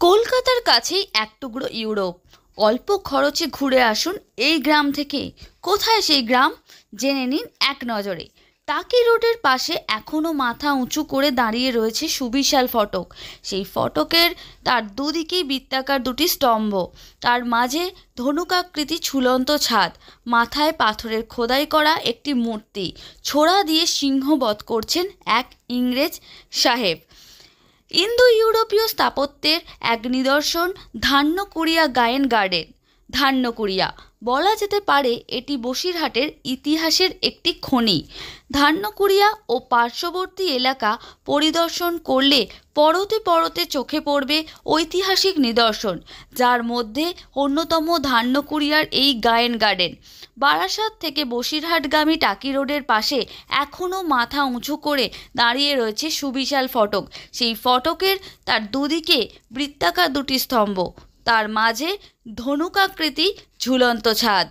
কলকাতার কাছেই এক টুকরো ইউরোপ। অল্প খরচে ঘুরে আসুন এই গ্রাম থেকে। কোথায় সেই গ্রাম? জেনে নিন এক নজরে। টাকি রোডের পাশে এখনও মাথা উঁচু করে দাঁড়িয়ে রয়েছে সুবিশাল ফটক। সেই ফটকের তার দুদিকেই বৃত্তাকার দুটি স্তম্ভ, তার মাঝে ধনুকাকৃতি ঝুলন্ত ছাদ, মাথায় পাথরের খোদাই করা একটি মূর্তি। ছোরা দিয়ে সিংহবধ করছেন এক ইংরেজ সাহেব। ইন্দো ইউরোপীয় স্থাপত্যের এক নিদর্শন ধান্যকুড়িয়া গায়েন গার্ডেন। ধান্যকুড়িয়া বলা যেতে পারে এটি বসিরহাটের ইতিহাসের একটি খনি। ধান্যকুড়িয়া ও পার্শ্ববর্তী এলাকা পরিদর্শন করলে পরতে পরতে চোখে পড়বে ঐতিহাসিক নিদর্শন, যার মধ্যে অন্যতম ধান্যকুড়িয়ার এই গায়েন গার্ডেন। বারাসাত থেকে বসিরহাটগামী টাকি রোডের পাশে এখনও মাথা উঁচু করে দাঁড়িয়ে রয়েছে সুবিশাল ফটক। সেই ফটকের তার দুদিকে বৃত্তাকার দুটি স্তম্ভ, তার মাঝে ধনুকাকৃতি ঝুলন্ত ছাদ।